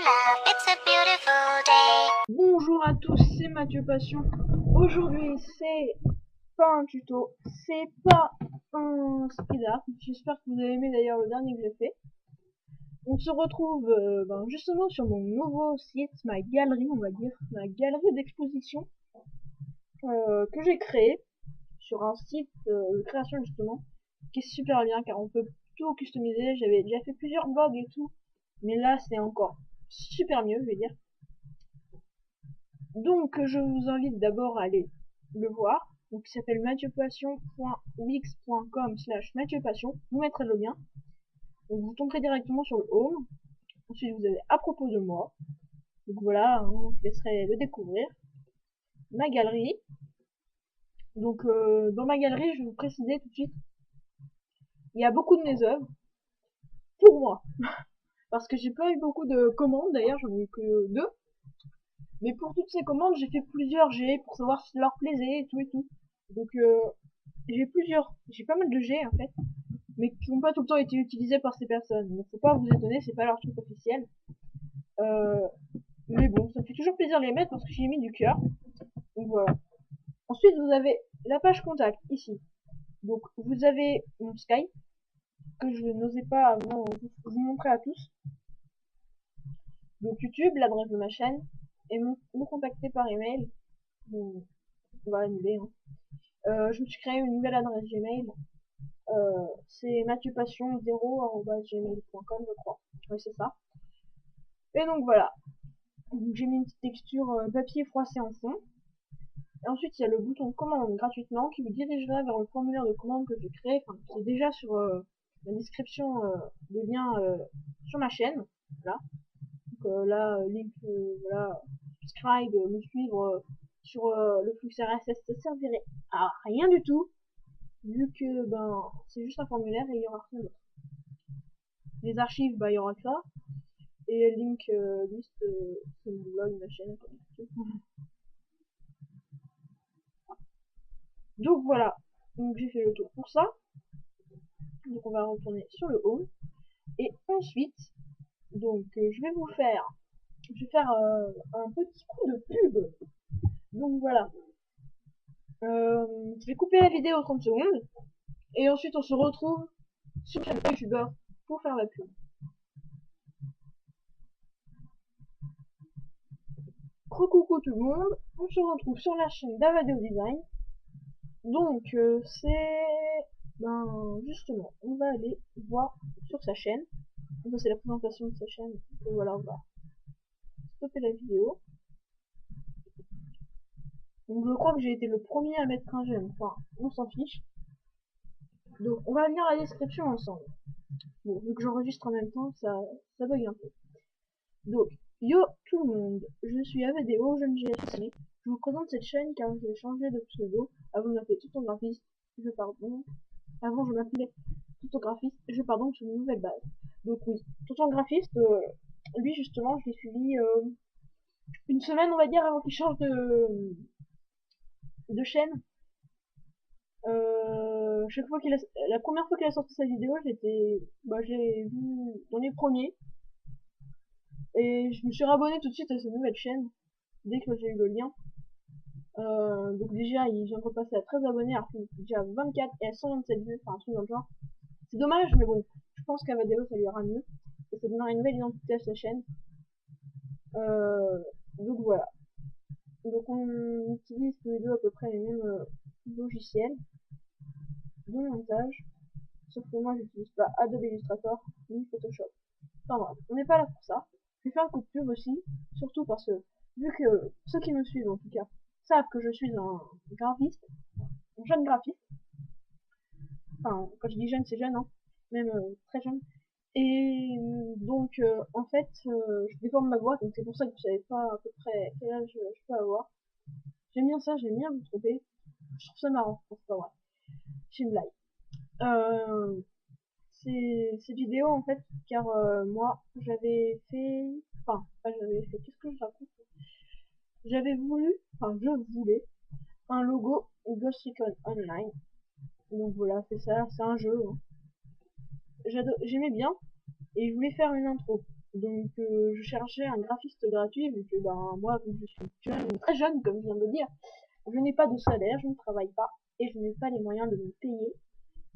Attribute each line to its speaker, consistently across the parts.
Speaker 1: love, it's a beautiful day.
Speaker 2: Bonjour à tous, c'est Mathieu Passion. Aujourd'hui, c'est pas un tuto, c'est pas un speed art. J'espère que vous avez aimé d'ailleurs le dernier que j'ai fait. On se retrouve justement sur mon nouveau site, ma galerie, on va dire, ma galerie d'exposition que j'ai créée sur un site de création justement, qui est super bien car on peut tout customiser. J'avais déjà fait plusieurs blogs et tout, mais là c'est encore super mieux, je vais dire. Donc je vous invite d'abord à aller le voir. Donc il s'appelle mathieuPassion.wix.com/mathieuPassion. Vous mettrez le lien. Donc vous tomberez directement sur le home. Ensuite vous avez à propos de moi. Donc voilà, je vous laisserai le découvrir. Ma galerie. Donc dans ma galerie, je vais vous préciser tout de suite, il y a beaucoup de mes œuvres pour moi. Parce que j'ai pas eu beaucoup de commandes, d'ailleurs j'en ai eu que 2. Mais pour toutes ces commandes, j'ai fait plusieurs G pour savoir si ça leur plaisait et tout et tout. Donc j'ai pas mal de G en fait, mais qui n'ont pas tout le temps été utilisés par ces personnes. Donc faut pas vous étonner, c'est pas leur truc officiel. Euh, mais bon, ça me fait toujours plaisir de les mettre parce que j'y ai mis du cœur. Donc voilà. Ensuite, vous avez la page contact ici. Donc vous avez mon Skype que je n'osais pas avant vous montrer à tous. Donc YouTube, l'adresse de ma chaîne, et me contacter par email. Bon, on va annuler. Hein. Je me suis créé une nouvelle adresse Gmail. C'est mathieuPassion0@gmail.com, je crois. Oui, c'est ça. Et donc voilà. J'ai mis une petite texture papier froissé en fond. Et ensuite, il y a le bouton commande gratuitement qui vous dirigera vers le formulaire de commande que j'ai créé. Enfin, qui est déjà sur la description de lien sur ma chaîne. Voilà. Donc là, link, voilà, subscribe, me suivre sur le flux RSS, ça servirait à rien du tout. Vu que c'est juste un formulaire et il y aura rien d'autre. Les archives, il y aura que ça. Et link liste, c'est mon blog, ma chaîne, comme tout. Donc voilà, donc j'ai fait le tour pour ça. Donc on va retourner sur le home. Et ensuite, donc je vais faire un petit coup de pub. Donc voilà. Je vais couper la vidéo 30 secondes. Et ensuite on se retrouve sur le chaîne youtubeur pour faire la pub. Coucou tout le monde, on se retrouve sur la chaîne d'Avadeo Design. Donc justement, on va aller voir sur sa chaîne. Donc c'est la présentation de sa chaîne. Donc voilà, on va stopper la vidéo. Donc je crois que j'ai été le premier à mettre un j'aime, enfin on s'en fiche. Donc on va lire la description ensemble. Bon, vu que j'enregistre en même temps, ça bug un peu. Donc, yo tout le monde, je suis Avadeo, jeune GSC. Je vous présente cette chaîne car j'ai changé de pseudo. Avant de m'appeler Toutographiste, Avant je m'appelais Toutographiste, je pars donc sur une nouvelle base. Donc oui, Toutographiste, lui justement, je l'ai suivi une semaine on va dire avant qu'il change de chaîne. Chaque fois la première fois qu'il a sorti sa vidéo, j'ai vu dans les premiers. Et je me suis rabonné tout de suite à sa nouvelle chaîne, dès que j'ai eu le lien. Donc déjà, il vient de repasser à 13 abonnés, alors qu'il est déjà à 24 et à 127 vues, enfin un truc dans le genre. C'est dommage, mais bon, je pense qu'Avadeo ça lui ira mieux. Et ça donnera une nouvelle identité à sa chaîne. Donc voilà. Donc on utilise tous les deux à peu près les mêmes logiciels de montage. Sauf que moi j'utilise pas Adobe Illustrator ni Photoshop. Enfin bref, on n'est pas là pour ça. Je vais faire un coup de pub aussi, surtout parce que, vu que ceux qui me suivent en tout cas, savent que je suis un graphiste, un jeune graphiste. Enfin, quand je dis jeune, c'est jeune, hein, même très jeune. Et donc, en fait, je déforme ma voix, donc c'est pour ça que vous savez pas à peu près quel âge je peux avoir. J'aime bien ça, j'aime bien vous tromper. Je trouve ça marrant, c'est pas vrai. C'est une blague. Cette vidéo en fait, car moi, j'avais fait... Enfin, pas j'avais fait, qu'est-ce que je raconte? Je voulais un logo Ghost Recon Online. Donc voilà, c'est ça, c'est un jeu. Hein. J'aimais bien, et je voulais faire une intro. Donc je cherchais un graphiste gratuit vu que ben moi vu que je suis jeune, très jeune comme je viens de le dire, je n'ai pas de salaire, je ne travaille pas et je n'ai pas les moyens de me payer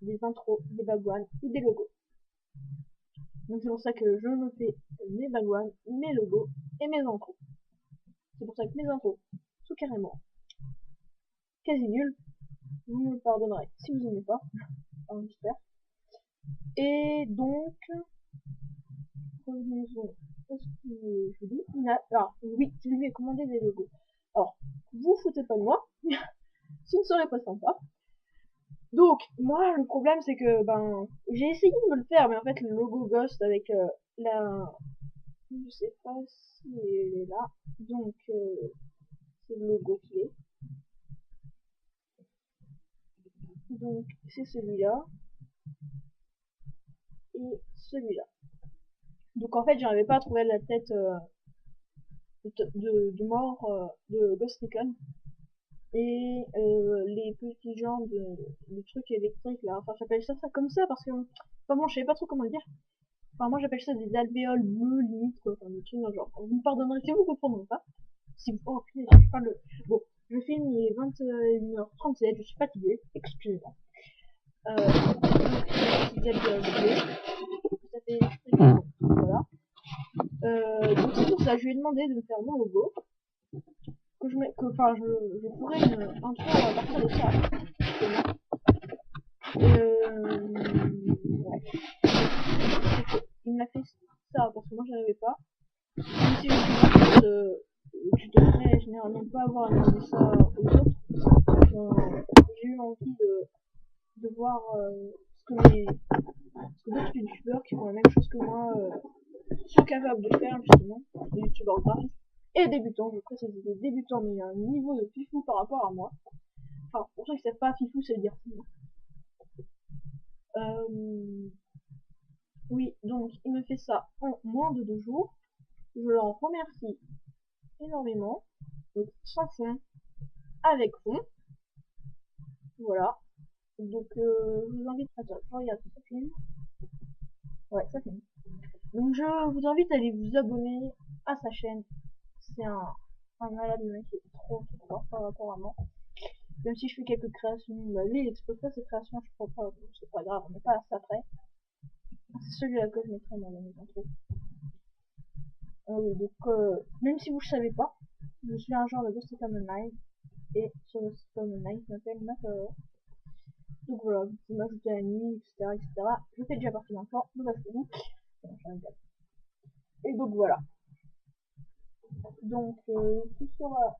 Speaker 2: des intros, des bagouanes ou des logos. Donc c'est pour ça que je me fais mes bagouanes, mes logos et mes intros. C'est pour ça que mes intros sont carrément quasi nuls. Vous me pardonnerez si vous n'aimez pas, enfin, j'espère. Et donc, revenons à ce que je dis. Oui, je lui ai commandé des logos. Alors, vous foutez pas de moi, ce ne serait pas sympa. Donc, moi, le problème, c'est que, ben, j'ai essayé de me le faire, mais en fait, le logo Ghost avec je sais pas si elle est là. Donc, c'est le logo qui est. Donc, c'est celui-là. Et celui-là. Donc, en fait, j'arrivais pas à trouver la tête de mort de Ghost Recon. Et les petits genres de trucs électriques, là. Enfin, j'appelle ça comme ça parce que... Enfin bon, je savais pas trop comment le dire. Enfin, moi, j'appelle ça des alvéoles bleues, limite, quoi. Enfin, des trucs dans le genre. Vous me pardonnerez si vous comprenez pas. Si vous... Oh, putain, je parle de... Bon, je filme, il est 21h37, je suis fatiguée. Excusez-moi. Des alvéoles bleues. Ça fait... Voilà. Donc c'est pour ça, je lui ai demandé de me faire mon logo. Que je mets... Enfin, je pourrais une intro à partir de ça. Ouais. Il m'a fait ça parce que moi j'y arrivais pas. Même si je tu devrais généralement pas avoir à demander ça aux autres. J'ai eu envie de voir ce que d'autres youtubeurs qui font la même chose que moi sont capables de faire justement, des youtubeurs graphistes et débutants, je précise des débutants mais il y a un niveau de fifou par rapport à moi. Enfin, pour ceux qui savent pas, fifou c'est dire fou. Oui, donc il me fait ça en moins de 2 jours. Je l'en remercie énormément. Donc sans fond, avec fond. Voilà. Donc je vous invite à je regarde ça filme. Ouais, ça filme. Donc je vous invite à aller vous abonner à sa chaîne. C'est un malade, le mec est trop fort par rapport à moi. Même si je fais quelques créations, bah, lui il expose pas ses créations, je crois pas, c'est pas grave, on n'est pas à ça près. C'est celui-là que je mettrai dans les intros. Oui, donc même si vous ne savez pas, je suis un genre de Ghost Recon Online, et sur Ghost Recon Online, je m'appelle Matador. Donc voilà, vous pouvez m'ajouter amis, etc., etc. Je fais déjà partie d'un clan, donc c'est vous. Et donc voilà. Donc ce sera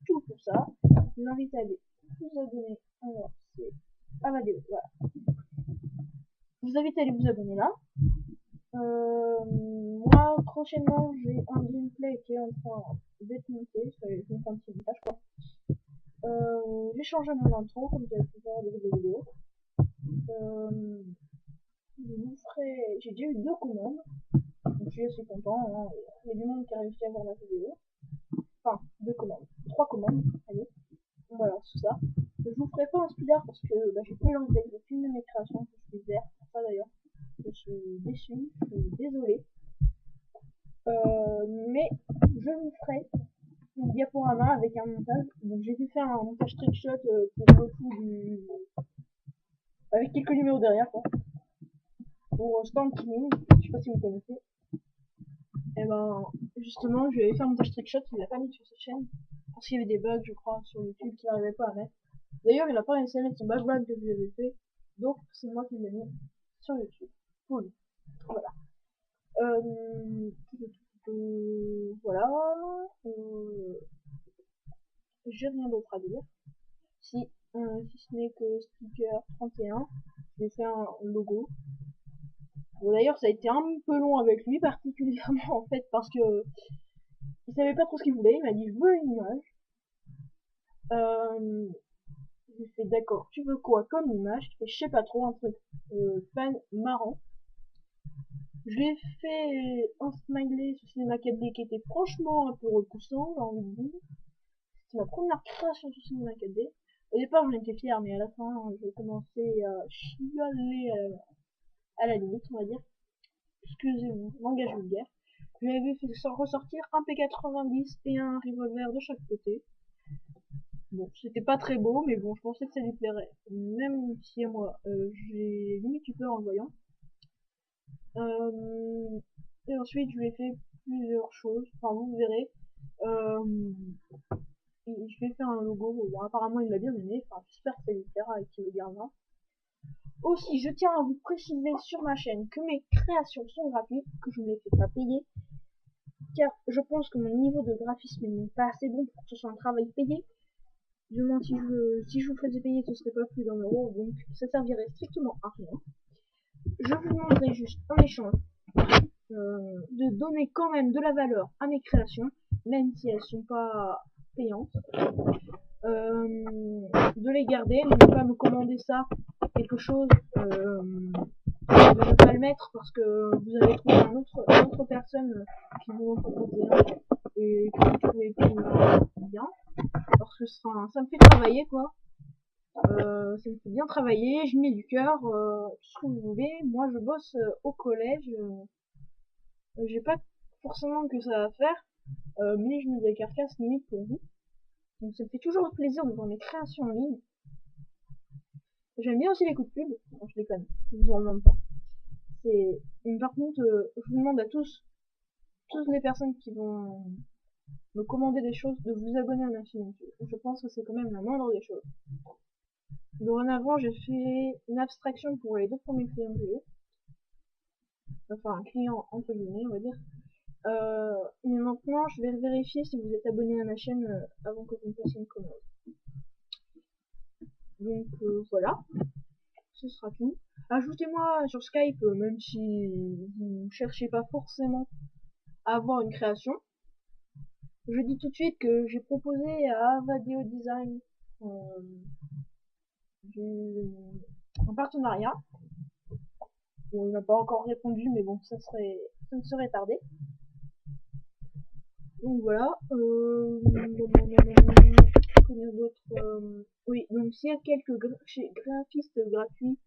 Speaker 2: tout pour ça. Je vous invite à aller vous abonner. Alors c'est Amadeo, voilà. Je vous invite à aller vous abonner là. Moi prochainement j'ai un gameplay qui est en train d'être monté. Je vais faire un petit montage quoi. J'ai changé mon intro comme vous avez pu voir dans les vidéos. Je vous ferai. J'ai déjà eu 2 commandes. Donc je suis assez content. Hein. Il y a du monde qui a réussi à voir ma vidéo. Enfin, 2 commandes. 3 commandes. Allez. Voilà, c'est ça. Je vous ferai pas un speeder parce que bah, j'ai pas eu l'envie de filmer mes créations. Je suis vert pour ça d'ailleurs. Je suis déçu. Je suis désolé. Mais je vous ferai une diaporama avec un montage. Donc j'ai dû faire un montage trickshot pour le coup du. Avec quelques numéros derrière quoi. Pour Storm King, je sais pas si vous connaissez. Et ben, justement, je lui avais fait un montage trickshot, il l'a pas mis sur sa chaîne. Parce qu'il y avait des bugs, je crois, sur YouTube qu'il n'arrivait pas à mettre. D'ailleurs, il a pas réussi à mettre son background que je lui avais fait. Donc, c'est moi qui l'ai mis sur YouTube. Pour lui. Voilà. Voilà. J'ai rien d'autre à dire. Si ce n'est que Sticker 31, je vais faire un logo. Bon, d'ailleurs, ça a été un peu long avec lui, particulièrement en fait, parce que il savait pas trop ce qu'il voulait. Il m'a dit, je veux une image. J'ai fait, d'accord, tu veux quoi comme image? Je sais pas trop, un truc fan marrant. Je l'ai fait un smiley sur Cinéma 4D qui était franchement un peu repoussant, j'ai envie de dire. C'était ma première création sur Cinéma 4D. Au départ, j'en étais fière, mais à la fin, j'ai commencé à chialer à la limite, on va dire. Excusez-moi, langage vulgaire. Je lui avais fait ressortir un P90 et un revolver de chaque côté. Bon, c'était pas très beau, mais bon, je pensais que ça lui plairait. Même si moi, j'ai limite eu peur en le voyant. Et ensuite, je lui ai fait plusieurs choses. Enfin, vous verrez. Et je lui ai fait un logo. Bon, apparemment, il l'a bien aimé. Enfin, j'espère que ça lui plaira et qu'il le gardera. Aussi, je tiens à vous préciser sur ma chaîne que mes créations sont gratuites, que je ne les fais pas payer. Car je pense que mon niveau de graphisme n'est pas assez bon pour que ce soit un travail payé. Du moins, si je vous faisais payer, ce serait pas plus d'un euro, donc ça servirait strictement à rien. Je vous demanderai juste en échange de donner quand même de la valeur à mes créations, même si elles sont pas payantes. De les garder, de ne pas me commander ça, quelque chose, de ne pas le mettre parce que vous avez trouvé une autre personne qui vous en propose un et que vous trouvez plus bien. Parce que ça me fait travailler quoi. Ça me fait bien travailler, je mets du cœur, tout ce que vous voulez. Moi je bosse au collège, j'ai pas forcément que ça à faire, mais je mets des carcasses limite pour vous. Donc ça me fait toujours plaisir de voir mes créations en ligne. J'aime bien aussi les coups de pub, non je déconne, je vous en demande pas. Par contre, je vous demande à toutes les personnes qui vont me commander des choses, de vous abonner à ma chaîne YouTube. Je pense que c'est quand même la moindre des choses. Dorénavant, j'ai fait une abstraction pour les 2 premiers clients que j'ai eu. Enfin, un client entre guillemets, on va dire. Mais maintenant, je vais vérifier si vous êtes abonné à ma chaîne avant que vous me fassiez une commande. Donc voilà, ce sera tout. Ajoutez-moi sur Skype, même si vous cherchez pas forcément à avoir une création. Je dis tout de suite que j'ai proposé à Avadio Design un partenariat. Bon, il m'a pas encore répondu, mais bon, ça ne serait tardé. Donc voilà. Que dire d'autre Oui, donc s'il y a quelques graphistes gratuits,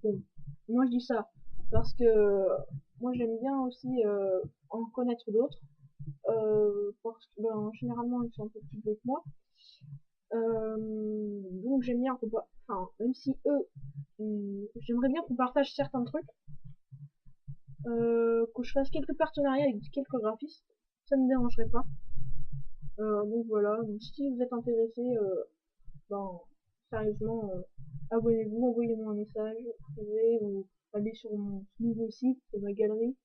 Speaker 2: bon, moi je dis ça parce que moi j'aime bien aussi en connaître d'autres. Parce que généralement ils sont un peu plus vieux que moi. Donc j'aime bien enfin, même si eux, j'aimerais bien qu'on partage certains trucs, que je fasse quelques partenariats avec quelques graphistes, ça ne me dérangerait pas. Donc voilà, donc si vous êtes intéressé, ben sérieusement, abonnez-vous, envoyez-moi un message privé ou allez sur mon nouveau site, ma galerie,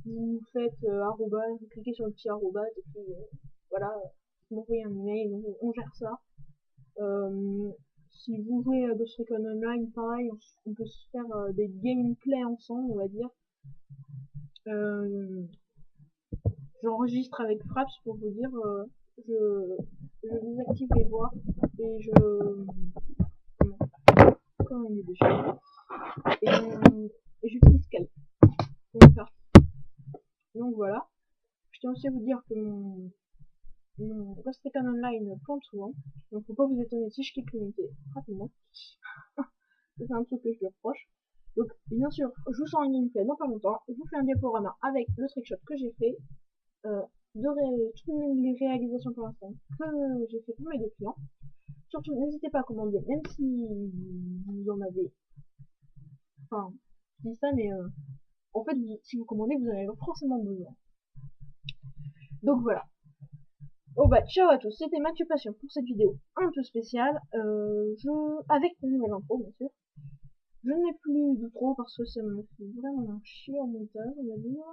Speaker 2: vous faites arrobase, vous cliquez sur le petit arrobase et puis voilà, vous m'envoyez un email, on gère ça. Si vous jouez à Ghost Recon Online, pareil, on peut se faire des gameplays ensemble, on va dire. J'enregistre avec Fraps pour vous dire, je désactive les voix et comment on est déjà et j'utilise Skype pour le faire. Donc voilà. Je tiens aussi à vous dire que mon Ghost Recon Online plante souvent, donc faut pas vous étonner si je quitte l'unité rapidement. C'est un truc que je lui reproche. Donc bien sûr, je vous sors une gameplay dans pas longtemps, je vous fais un diaporama avec le trickshot que j'ai fait, toutes les réalisations pour l'instant que j'ai fait pour mes 2 clients. Surtout, n'hésitez pas à commander, même si vous en avez. Enfin, je dis ça, mais en fait, si vous commandez, vous en avez forcément besoin. Donc voilà. Oh bah, ciao à tous, c'était Mathieu Passion pour cette vidéo un peu spéciale, avec une nouvelle intro, bien sûr. Je ne mets plus de trop parce que ça me fait vraiment chier en montage, on va dire.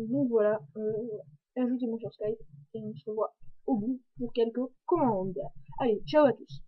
Speaker 2: Donc voilà, ajoutez-moi sur Skype et on se revoit au bout pour quelques commandes. Allez, ciao à tous.